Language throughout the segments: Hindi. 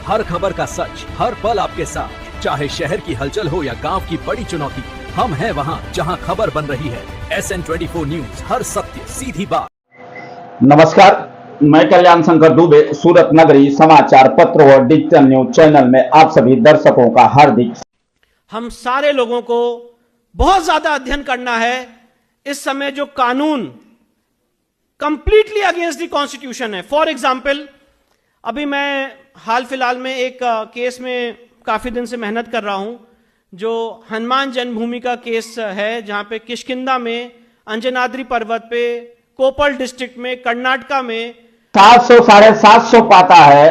हर खबर का सच, हर पल आपके साथ। चाहे शहर की हलचल हो या गांव की बड़ी चुनौती, हम हैं वहां जहां खबर बन रही है। SN24 न्यूज, हर सत्य सीधी बात। नमस्कार, मैं कल्याण शंकर दुबे, सूरत नगरी समाचार पत्र और डिजिटल न्यूज चैनल में आप सभी दर्शकों का हार्दिक। हम सारे लोगों को बहुत ज्यादा अध्ययन करना है। इस समय जो कानून कंप्लीटली अगेंस्ट द कॉन्स्टिट्यूशन है, फॉर एग्जाम्पल अभी मैं हाल फिलहाल में एक केस में काफी दिन से मेहनत कर रहा हूं, जो हनुमान जन्मभूमि का केस है, जहां पे किष्किंधा में अंजनाद्रि पर्वत पे कोप्पल डिस्ट्रिक्ट में कर्नाटका में 700 750 पाता है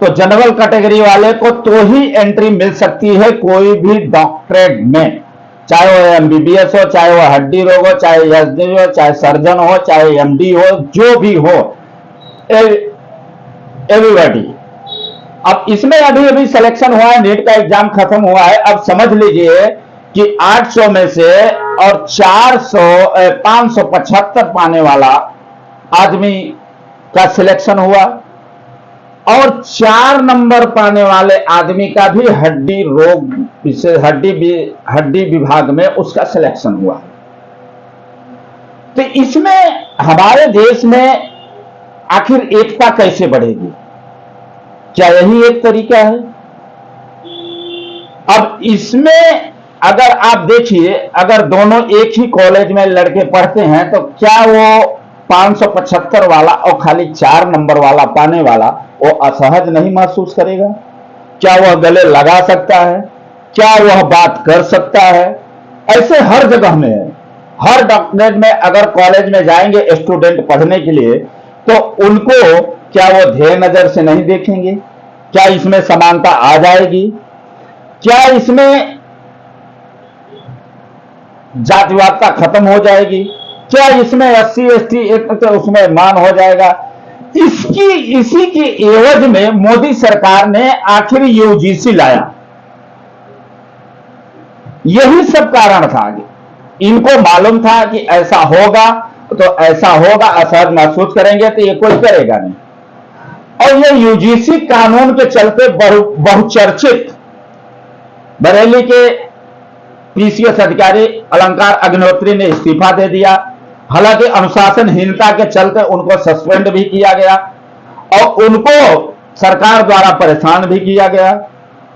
तो जनरल कैटेगरी वाले को तो ही एंट्री मिल सकती है कोई भी डॉक्टरेट में, चाहे वो MBBS हो, चाहे वो हड्डी रोग हो, चाहे SD हो, चाहे सर्जन हो, चाहे MD हो, जो भी हो, एवरीबॉडी। अब इसमें अभी अभी सिलेक्शन हुआ है, नीट का एग्जाम खत्म हुआ है। अब समझ लीजिए कि 800 में से और 575 पाने वाला आदमी का सिलेक्शन हुआ और 4 नंबर पाने वाले आदमी का भी हड्डी रोग से हड्डी विभाग में उसका सिलेक्शन हुआ। तो इसमें हमारे देश में आखिर एकता कैसे बढ़ेगी? क्या यही एक तरीका है? अब इसमें अगर आप देखिए, अगर दोनों एक ही कॉलेज में लड़के पढ़ते हैं तो क्या वो 575 वाला और खाली 4 नंबर वाला पाने वाला वो असहज नहीं महसूस करेगा? क्या वह गले लगा सकता है? क्या वह बात कर सकता है? ऐसे हर जगह में है। हर डॉक्टरेट में अगर कॉलेज में जाएंगे स्टूडेंट पढ़ने के लिए तो उनको क्या वो ध्येय नजर से नहीं देखेंगे? क्या इसमें समानता आ जाएगी? क्या इसमें जातिवादता खत्म हो जाएगी? क्या इसमें SC ST उसमें मान हो जाएगा? इसी की एवज में मोदी सरकार ने आखिर UGC लाया। यही सब कारण था। इनको मालूम था कि ऐसा होगा तो ऐसा होगा, असहज महसूस करेंगे तो ये कोई करेगा नहीं। और ये UGC कानून के चलते बहुचर्चित बरेली के PCS अधिकारी अलंकार अग्निहोत्री ने इस्तीफा दे दिया। हालांकि अनुशासनहीनता के चलते उनको सस्पेंड भी किया गया और उनको सरकार द्वारा परेशान भी किया गया,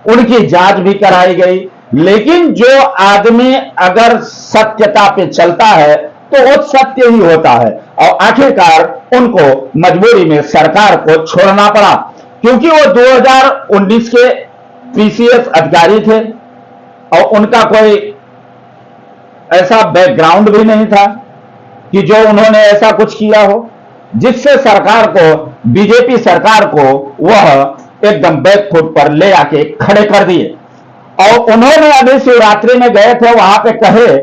उनकी जांच भी कराई गई। लेकिन जो आदमी अगर सत्यता पे चलता है तो वो सत्य ही होता है और आखिरकार उनको मजबूरी में सरकार को छोड़ना पड़ा, क्योंकि वो 2019 के PCS अधिकारी थे और उनका कोई ऐसा बैकग्राउंड भी नहीं था कि जो उन्होंने ऐसा कुछ किया हो जिससे सरकार को, बीजेपी सरकार को वह एकदम बैकफुट पर ले आके खड़े कर दिए। और उन्होंने अभी शिवरात्रि में गए थे, वहां पे कहे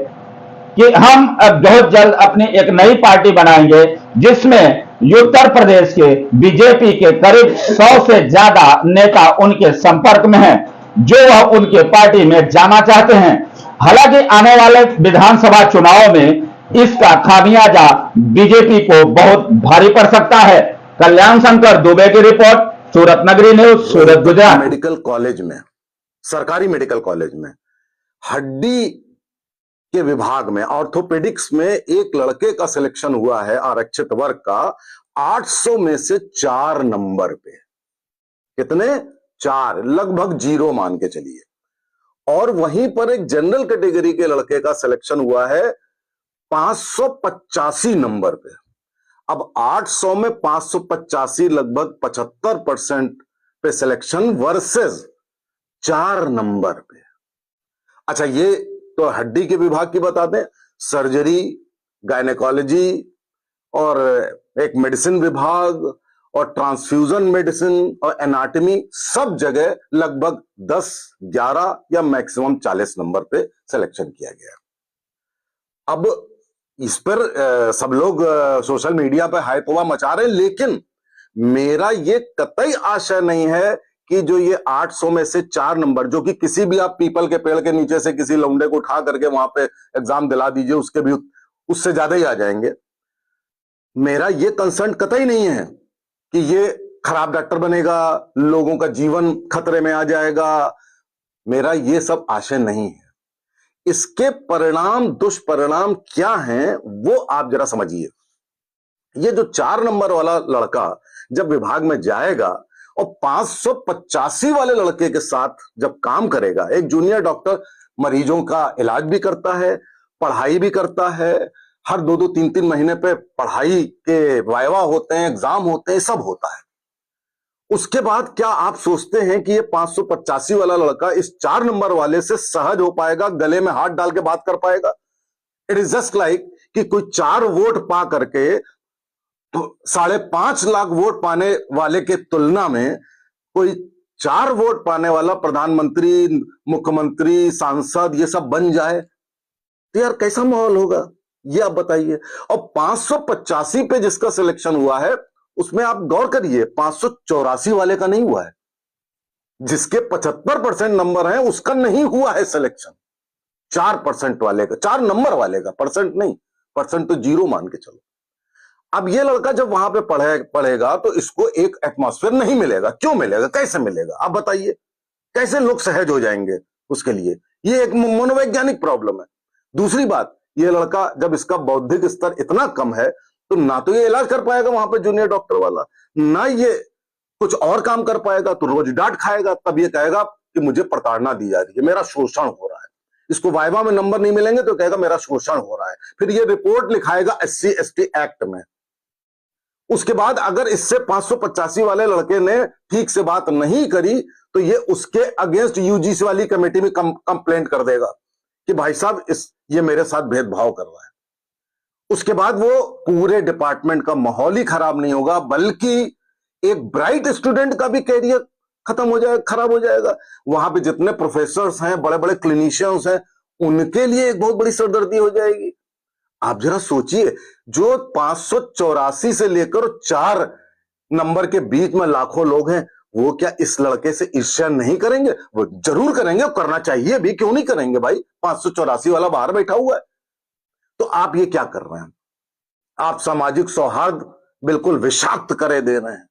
कि हम अब बहुत जल्द अपनी एक नई पार्टी बनाएंगे जिसमें उत्तर प्रदेश के बीजेपी के करीब 100 से ज्यादा नेता उनके संपर्क में हैं, जो वह उनके पार्टी में जाना चाहते हैं। हालांकि आने वाले विधानसभा चुनाव में इसका खामियाजा बीजेपी को बहुत भारी पड़ सकता है। कल्याण शंकर दुबे की रिपोर्ट, सूरत नगरी न्यूज, सूरत, गुजरात। मेडिकल कॉलेज में, सरकारी मेडिकल कॉलेज में हड्डी के विभाग में, ऑर्थोपेडिक्स में एक लड़के का सिलेक्शन हुआ है आरक्षित वर्ग का 800 में से 4 नंबर पे। कितने? 4, लगभग 0 मान के चलिए। और वहीं पर एक जनरल कैटेगरी के लड़के का सिलेक्शन हुआ है 585 नंबर पे। अब 800 में 585, लगभग 75% पे सिलेक्शन वर्सेस 4 नंबर पे। अच्छा, ये तो हड्डी के विभाग की बता दें। सर्जरी, गायनेकोलॉजी और एक मेडिसिन विभाग और ट्रांसफ्यूजन मेडिसिन और एनाटॉमी, सब जगह लगभग 10, 11 या मैक्सिमम 40 नंबर पे सिलेक्शन किया गया। अब इस पर सब लोग सोशल मीडिया पे हाइपवा मचा रहे हैं, लेकिन मेरा ये कतई आशय नहीं है कि जो ये 800 में से 4 नंबर, जो कि किसी भी आप पीपल के पेड़ के नीचे से किसी लौंडे को उठा करके वहां पे एग्जाम दिला दीजिए, उसके भी उससे ज्यादा ही आ जाएंगे। मेरा ये कंसर्न कतई नहीं है कि ये खराब डॉक्टर बनेगा, लोगों का जीवन खतरे में आ जाएगा। मेरा ये सब आशय नहीं है। इसके परिणाम, दुष्परिणाम क्या हैं वो आप जरा समझिए। ये जो 4 नंबर वाला लड़का जब विभाग में जाएगा और 585 वाले लड़के के साथ जब काम करेगा, एक जूनियर डॉक्टर मरीजों का इलाज भी करता है, पढ़ाई भी करता है, हर 2-2, 3-3 महीने पे पढ़ाई के वाइवा होते हैं, एग्जाम होते हैं, सब होता है। उसके बाद क्या आप सोचते हैं कि ये 585 वाला लड़का इस 4 नंबर वाले से सहज हो पाएगा, गले में हाथ डाल के बात कर पाएगा? इट इज जस्ट लाइक कि कोई 4 वोट पा करके तो 5.5 लाख वोट पाने वाले के तुलना में कोई 4 वोट पाने वाला प्रधानमंत्री, मुख्यमंत्री, सांसद ये सब बन जाए तो यार कैसा माहौल होगा ये आप बताइए। और 585 पे जिसका सिलेक्शन हुआ है उसमें आप गौर करिए 584 वाले का नहीं हुआ है। जिसके 75% नंबर हैं उसका नहीं हुआ है सिलेक्शन। 4% वाले का, 4 नंबर वाले का, परसेंट नहीं, परसेंट तो 0 मान के चलो। अब ये लड़का जब वहां पे पढ़ेगा तो इसको एक एटमॉस्फेयर नहीं मिलेगा। क्यों मिलेगा, कैसे मिलेगा आप बताइए? कैसे लोग सहज हो जाएंगे उसके लिए? ये एक मनोवैज्ञानिक प्रॉब्लम है। दूसरी बात, ये लड़का जब इसका बौद्धिक स्तर इतना कम है तो ना तो ये इलाज कर पाएगा वहां पे जूनियर डॉक्टर वाला, ना ये कुछ और काम कर पाएगा, तो रोज डांट खाएगा। तब ये कहेगा कि मुझे प्रताड़ना दी जा रही है, मेरा शोषण हो रहा है। इसको वाइवा में नंबर नहीं मिलेंगे तो कहेगा मेरा शोषण हो रहा है। फिर ये रिपोर्ट लिखाएगा SC/ST एक्ट में। उसके बाद अगर इससे 585 वाले लड़के ने ठीक से बात नहीं करी तो ये उसके अगेंस्ट UGC वाली कमेटी में कंप्लेंट कर देगा कि भाई साहब ये मेरे साथ भेदभाव कर रहा है। उसके बाद वो पूरे डिपार्टमेंट का माहौल ही खराब नहीं होगा, बल्कि एक ब्राइट स्टूडेंट का भी कैरियर खत्म हो जाएगा, खराब हो जाएगा। वहां पे जितने प्रोफेसर्स हैं, बड़े बड़े क्लिनिशियंस हैं, उनके लिए एक बहुत बड़ी सरदर्दी हो जाएगी। आप जरा सोचिए, जो 584 से लेकर 4 नंबर के बीच में लाखों लोग हैं, वो क्या इस लड़के से ईर्ष्या नहीं करेंगे? वो जरूर करेंगे, और करना चाहिए भी। क्यों नहीं करेंगे भाई? 584 वाला बाहर बैठा हुआ है। तो आप ये क्या कर रहे हैं? आप सामाजिक सौहार्द बिल्कुल विषाक्त करे दे रहे हैं।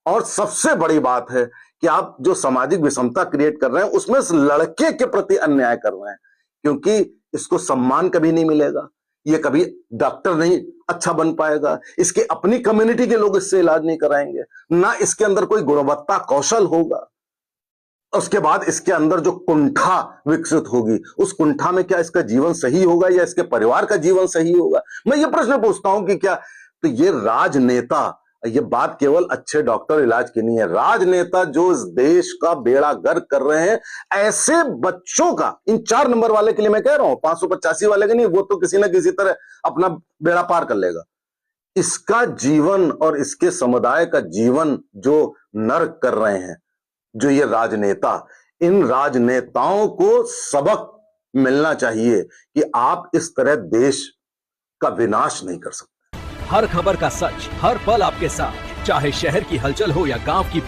और सबसे बड़ी बात है कि आप जो सामाजिक विषमता क्रिएट कर रहे हैं उसमें इस लड़के के प्रति अन्याय कर रहे हैं, क्योंकि इसको सम्मान कभी नहीं मिलेगा, ये कभी डॉक्टर नहीं अच्छा बन पाएगा, इसके अपनी कम्युनिटी के लोग इससे इलाज नहीं कराएंगे, ना इसके अंदर कोई गुणवत्ता कौशल होगा। उसके बाद इसके अंदर जो कुंठा विकसित होगी, उस कुंठा में क्या इसका जीवन सही होगा या इसके परिवार का जीवन सही होगा? मैं ये प्रश्न पूछता हूं कि क्या तो ये राजनेता, ये बात केवल अच्छे डॉक्टर इलाज की नहीं है, राजनेता जो इस देश का बेड़ा गर्क कर रहे हैं, ऐसे बच्चों का, इन 4 नंबर वाले के लिए मैं कह रहा हूं, 585 वाले के नहीं, वो तो किसी ना किसी तरह अपना बेड़ा पार कर लेगा। इसका जीवन और इसके समुदाय का जीवन जो नर्क कर रहे हैं जो ये राजनेता, इन राजनेताओं को सबक मिलना चाहिए कि आप इस तरह देश का विनाश नहीं कर सकते। हर खबर का सच हर पल आपके साथ, चाहे शहर की हलचल हो या गांव की